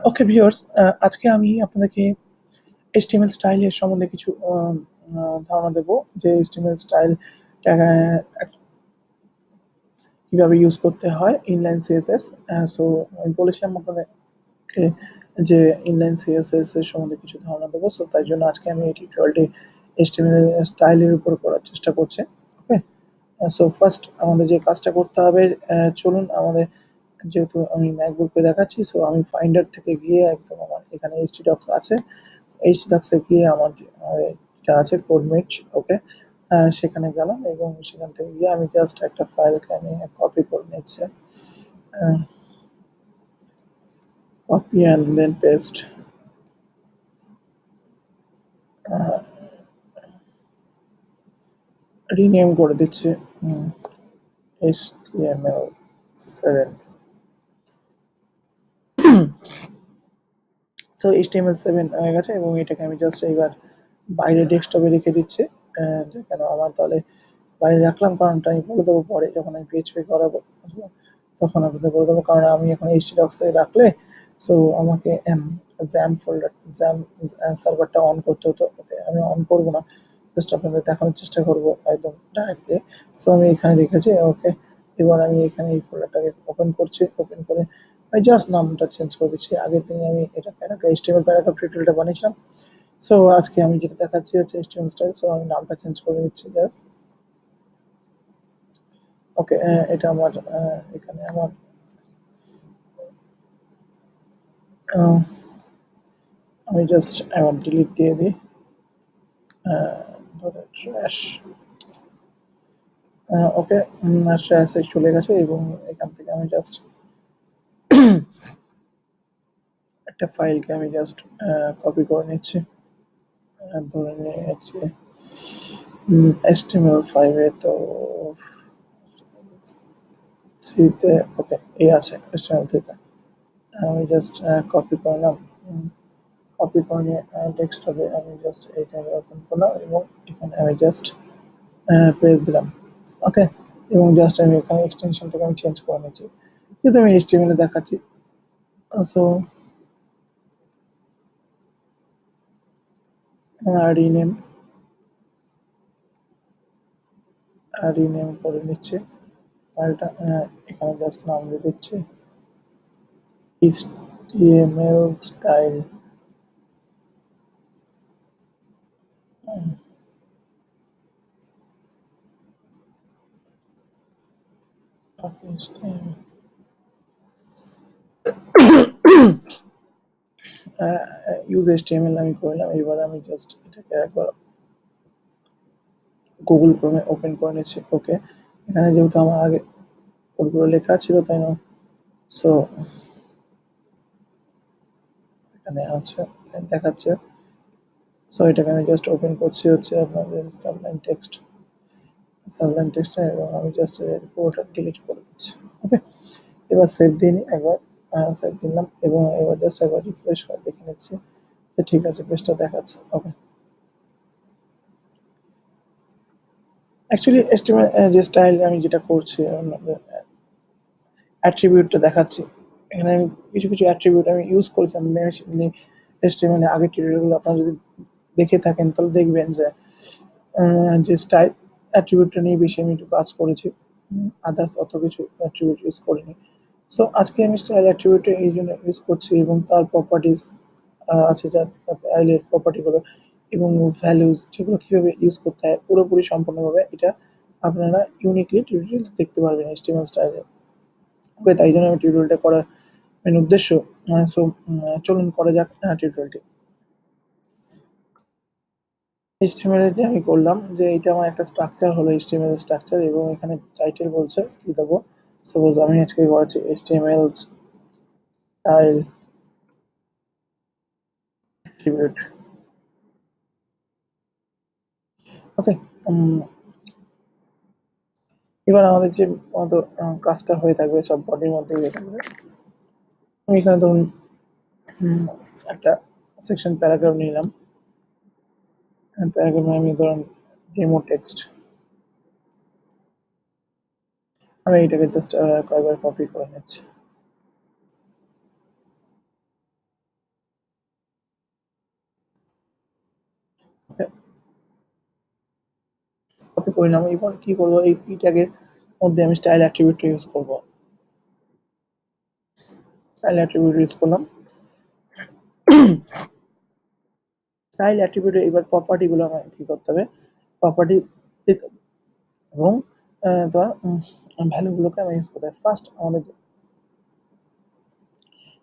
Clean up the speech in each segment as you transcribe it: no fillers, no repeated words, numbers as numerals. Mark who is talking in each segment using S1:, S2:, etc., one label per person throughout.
S1: Okay viewers, আজকে আমি আপনাদেরকে HTML স্টাইলের সম্বন্ধে কিছু ধারণা দেব যে HTML স্টাইল কিভাবে ইউজ করতে হয় ইনলাইন সিএসএস। সো আমি বলেছিলাম আপনাদেরকে যে ইনলাইন সিএসএস এর সম্বন্ধে কিছু ধারণা দেবো। সো তাই জন্য আজকে আমি এই টিউটোরিয়ালটি HTML স্টাইলের উপর করার চেষ্টা করছি। ওকে, সো ফার্স্ট আমাদের যে কাজটা করতে হবে, চলুন আমাদের, যেহেতু আমি ম্যাকবুকে দেখাচ্ছি, সো আমি ফাইন্ডার থেকে গিয়ে একদম আমার এখানে htdocs আছে। htdocs এ গিয়ে আমার যেটা আছে কোডমেট, ওকে, সেখানে গেলাম এবং সেখান থেকে গিয়ে আমি জাস্ট একটা ফাইলকে আমি কপি করে নিচ্ছি, copy and then paste, rename করে দিচ্ছি HTML7। সো HTML7 হয়ে গেছে এবং এটাকে আমি জাস্ট এইবার বাইরে ডেস্কটপে রেখে দিচ্ছি। যে কেন আমার তাহলে বাইরে রাখলাম, কারণটা আমি বলে দেবো পরে যখন আমি পিএইচপি করাবো, তখন আপনাদের বলে দেবো, কারণ আমি এখন HTDocs এ রাখলে সো আমাকে জ্যাম ফোল্ডার, জ্যাম সার্ভারটা অন করতে হতো। ওকে, আমি অন করবো না, জাস্ট আপনাদের দেখানোর চেষ্টা করবো একদম ডাইরেক্টলি। সো আমি এখানে রেখেছি। ওকে, এবার আমি এখানে এই ফোল্ডারটাকে ওপেন করছি, ওপেন করে আমি জাস্ট নামটা চেঞ্জ করে দিচ্ছি। আগের দিনে আমি এটা প্যারাগ্রাফ, HTML প্যারাগ্রাফ টিউটোরিয়ালটা বানিয়েছিলাম। সো আজকে আমি যেটা দেখাচ্ছি হচ্ছে HTML স্টাইল। সো আমি নামটা চেঞ্জ করে দিচ্ছি জাস্ট। ওকে, এটা আমার এখানে আমার আহ, আমি জাস্ট আমার ডিলিট দিয়ে দিই, ধরে ট্র্যাশ। ওকে, ট্র্যাশে চলে গেছে এবং এখান থেকে আমি জাস্ট একটা ফাইলকে আমি জাস্ট কপি করে নিচ্ছি, ধরে নিয়েছি HTML5 এ। তো থ্রিতে, ওকে, এই আছে HTML3তে। আমি জাস্ট কপি করলাম, কপি করে নিয়ে ডেস্কটপে আমি জাস্ট এইটাকে ওপেন করলাম এবং এখানে আমি জাস্ট পেজ দিলাম। ওকে, এবং জাস্ট আমি এখানে এক্সটেনশনটাকে আমি চেঞ্জ করে নিচ্ছি, যেহেতু আমি HTML এ দেখাচ্ছি। সো রিনেম, রিনেম করে নিচ্ছি ফাইলটা। এখানে জাস্ট নাম দিয়ে দিচ্ছি HTML স্টাইল। ইউজ HTML আমি করলাম। এবার আমি জাস্ট এটাকে একবার গুগল ক্রোমে ওপেন করে নিচ্ছি। ওকে, এখানে যেহেতু আমার আগে কোডগুলো লেখা ছিল, তাই না? সো এখানে আছে, দেখাচ্ছে। সো এটাকে আমি জাস্ট ওপেন করছি হচ্ছে আপনাদের সাবলাইন টেক্সট, এবং আমি জাস্ট পুরোটা ডিলিট করে দিচ্ছি। ওকে, এবার সেভ দিন একবার, সেভ দিলাম এবং এবার জাস্ট একবার রিফ্রেশ করে দেখে নিচ্ছি যে ঠিক আছে, পেজটা দেখাচ্ছে। ওকে, অ্যাকচুয়ালি HTML যে স্টাইল আমি যেটা করছি, অ্যাট্রিবিউটটা দেখাচ্ছি। এখানে আমি কিছু কিছু অ্যাট্রিবিউট আমি ইউজ করেছিলাম মেনলি HTML এর আগের টিউটোরিয়ালগুলো আপনারা যদি দেখে থাকেন তাহলে দেখবেন যে যে স্টাইল অ্যাট্রিবিউটটা নিয়ে বেশি আমি একটু কাজ করেছি, আদার্স অত কিছু অ্যাট্রিবিউট ইউজ করিনি। সো আজকে আমি স্টাইল অ্যাট্রিবিউটটা এই জন্য ইউজ করছি এবং তার প্রপার্টিস আছে, যার স্টাইলের প্রপার্টিগুলো এবং ভ্যালুজ, যেগুলো কীভাবে ইউজ করতে হয় পুরোপুরি সম্পূর্ণভাবে, এটা আপনারা ইউনিকলি টিউটোরিয়াল দেখতে পারবেন HTML স্টাইলে। ওকে, তাই জন্য আমি টিউটোরিয়ালটা করার মেন উদ্দেশ্য। সো চলুন করা যাক টিউটোরিয়ালটি। HTML এ যে আমি করলাম যে এটা আমার একটা স্ট্রাকচার হলো, HTML স্ট্রাকচার, এবং এখানে টাইটেল বলছে কি দেবো। সাপোজ আমি আজকে করাচ্ছি HTML স্টাইল অ্যাট্রিবিউট। ওকে, এবার আমাদের যে মতো কাজটা হয়ে থাকবে সব বডির মধ্যে হয়ে থাকবে। আমি এখানে ধরুন একটা সেকশন প্যারাগ্রাফ নিলাম, প্যারাগ্রাফে আমি ধরুন ডেমো টেক্সট, আমি এটাকে জাস্ট কয়েকবার কপি করে নিচ্ছি। ওকে, কপি করে নিলাম। এরপর কি করবো, এই পি ট্যাগের মধ্যে আমি স্টাইল অ্যাট্রিবিউট ইউজ করবো। স্টাইল অ্যাট্রিবিউট ইউজ করলাম। স্টাইল অ্যাট্রিবিউটে এবার প্রপার্টি গুলো আমাকে কি করতে হবে, প্রপার্টি এবং তোমার ভ্যালু গুলোকে আমি ইউজ করতে হবে। ফার্স্ট আমাদের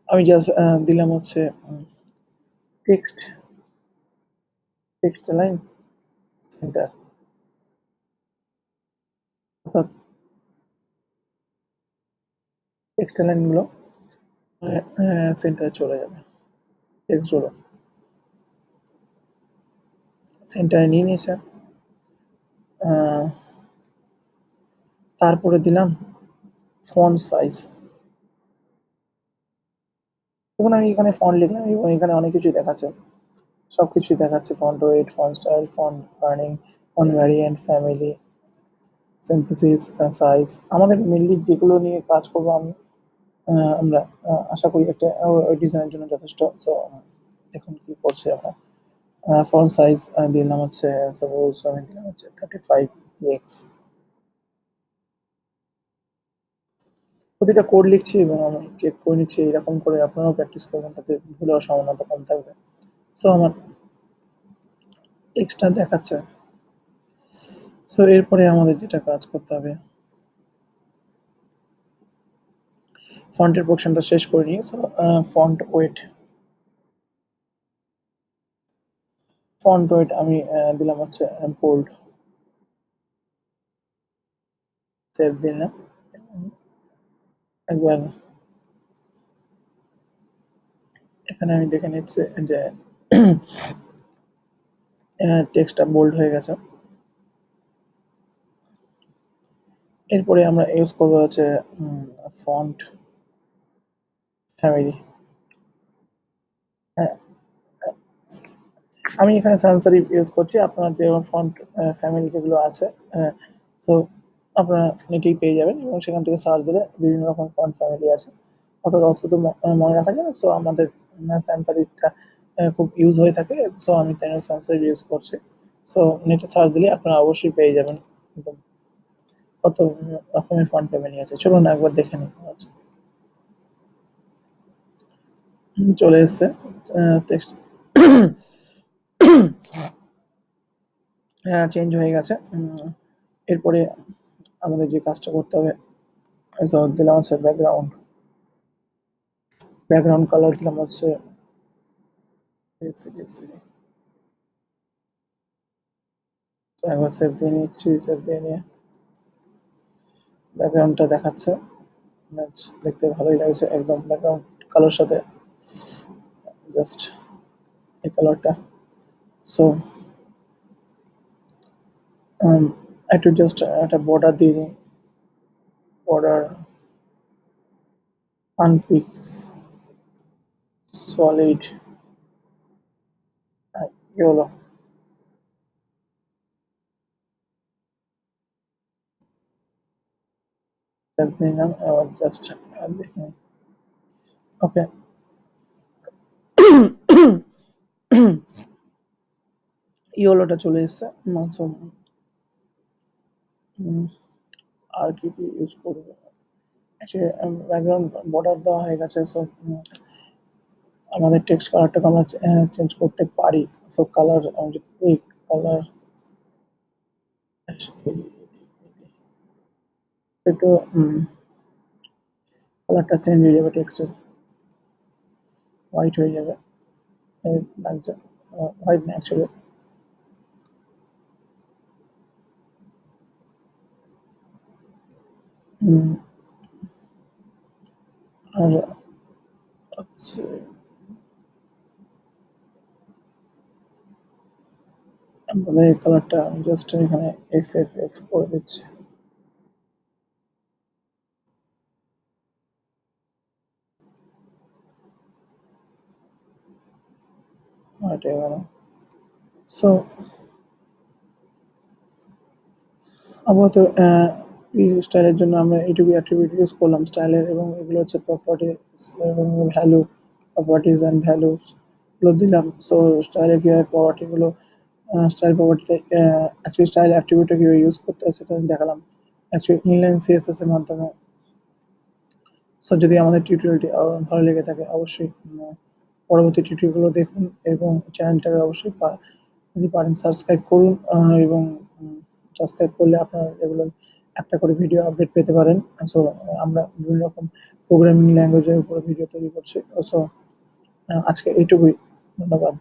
S1: আমি জাস্ট দিলাম হচ্ছে টেক্সট, টেক্সট লাইন সেন্টার, অর্থাৎ টেক্সট লাইন গুলো সেন্টারে চলে যাবে। টেক্সট গুলো সেন্টারে নিয়ে নিয়েছে। তারপরে দিলাম ফন্ট সাইজ। দেখুন আমি এখানে ফন্ট লিখলাম এবং এখানে অনেক কিছুই দেখাচ্ছে, সবকিছুই দেখাচ্ছে, font wait, font style, font burning, font variant, family, synthesis, size. আমাদের মেনলি যেগুলো নিয়ে কাজ করবো আমি, আমরা আশা করি একটা ওই ডিজাইনের জন্য যথেষ্ট। সো দেখুন কি করছে আমরা। ফন্ট সাইজ দিলাম হচ্ছে, সাপোজ আমি দিলাম হচ্ছে 35 px। প্রতিটা কোড লিখছি এবং আমি চেক করে নিচ্ছি, এরকম করে আপনারাও প্র্যাকটিস করবেন, তাতে ভুল হওয়ার সম্ভাবনাটা কম থাকবে। সো আমার টেক্সটটা দেখাচ্ছে। সো এরপরে আমাদের যেটা কাজ করতে হবে, ফন্টের পোর্শনটা শেষ করে নিই। So font wait, font wait আমি দিলাম হচ্ছে বোল্ড, সেভ দিলাম। একবার এখানে আমি দেখে নিচ্ছি যে টেক্সটটা বোল্ড হয়ে গেছে। এরপরে আমরা ইউজ করবো হচ্ছে ফন্ট ফ্যামিলি। হ্যাঁ, আমি এখানে সানস সেরিফ ইউজ করছি। আপনার যে ফন্ট ফ্যামিলি যেগুলো আছে, সো আপনারা নেটেই পেয়ে যাবেন এবং সেখান থেকে সার্চ দিলে বিভিন্ন রকম ফন্ট ফ্যামিলি আছে। অর্থাৎ অত তো মনে রাখা যায় না। সো আমাদের সানস সেরিফটা খুব ইউজ হয়ে থাকে। সো আমি তাই সানস সেরিফ ইউজ করছি। সো নেটে সার্চ দিলে আপনারা অবশ্যই পেয়ে যাবেন একদম কত রকমের ফন্ট ফ্যামিলি আছে। চলুন একবার দেখে নিই। আচ্ছা, চলে এসছে টেক্সট, চেঞ্জ হয়ে গেছে। এরপরে আমাদের যে কাজটা করতে হবে, দিলাম হচ্ছে ব্যাকগ্রাউন্ড, ব্যাকগ্রাউন্ড কালার দিলাম হচ্ছে একবার সেভ দিয়ে নিচ্ছি। সেভ দিয়ে নিয়ে ব্যাকগ্রাউন্ডটা দেখাচ্ছে, দেখতে ভালোই লাগছে একদম ব্যাকগ্রাউন্ড কালার সাথে, জাস্ট এই কালারটা। সো একটু জাস্ট একটা বর্ডার দিয়ে দিই, বর্ডার আনপিক্স সলিড, কি হলো, নিলাম। এবার জাস্ট দেখি, ওকে। ইয়েলোটা চলে এসছে। আর কি কি ইউজ করবো, ব্যাকগ্রাউন্ড বর্ডার দেওয়া হয়ে গেছে। সো আমাদের টেক্সট কালারটাকে আমরা চেঞ্জ করতে পারি। সো কালার কুইক কালার একটু কালারটা চেঞ্জ হয়ে যাবে, টেক্সটের হোয়াইট হয়ে যাবে, লাগছে হোয়াইট না অ্যাকচুয়ালি। আর হচ্ছে আমাদের এই কালারটা জাস্ট এখানে এফ করে দিচ্ছি। হোয়াইট হয়ে গেল। সো আপাতত স্টাইলের জন্য আমরা এইটুকু অ্যাট্রিবিউট ইউজ করলাম স্টাইলের, এবং এগুলো হচ্ছে প্রপার্টিস এবং ভ্যালু, প্রপার্টিস অ্যান্ড ভ্যালুস গুলো দিলাম। সো স্টাইলের কীভাবে প্রপার্টিগুলো স্টাইল প্রপার্টিটা অ্যাকচুয়ালি স্টাইল অ্যাট্রিবিউটটা কীভাবে ইউজ করতে হয় সেটা আমি দেখালাম। অ্যাকচুয়ালি ইনলাইন সিএসএস এর মাধ্যমে। সো যদি আমাদের টিউটোরিয়ালটি ভালো লেগে থাকে অবশ্যই পরবর্তী টিউটোরিয়ালগুলো দেখুন এবং চ্যানেলটাকে অবশ্যই যদি পারেন সাবস্ক্রাইব করুন এবং সাবস্ক্রাইব করলে আপনারা এগুলো একটা করে ভিডিও আপডেট পেতে পারেন। সো আমরা বিভিন্ন রকম প্রোগ্রামিং ল্যাঙ্গুয়েজের উপরে ভিডিও তৈরি করছি। সো আজকে এইটুকুই। ধন্যবাদ।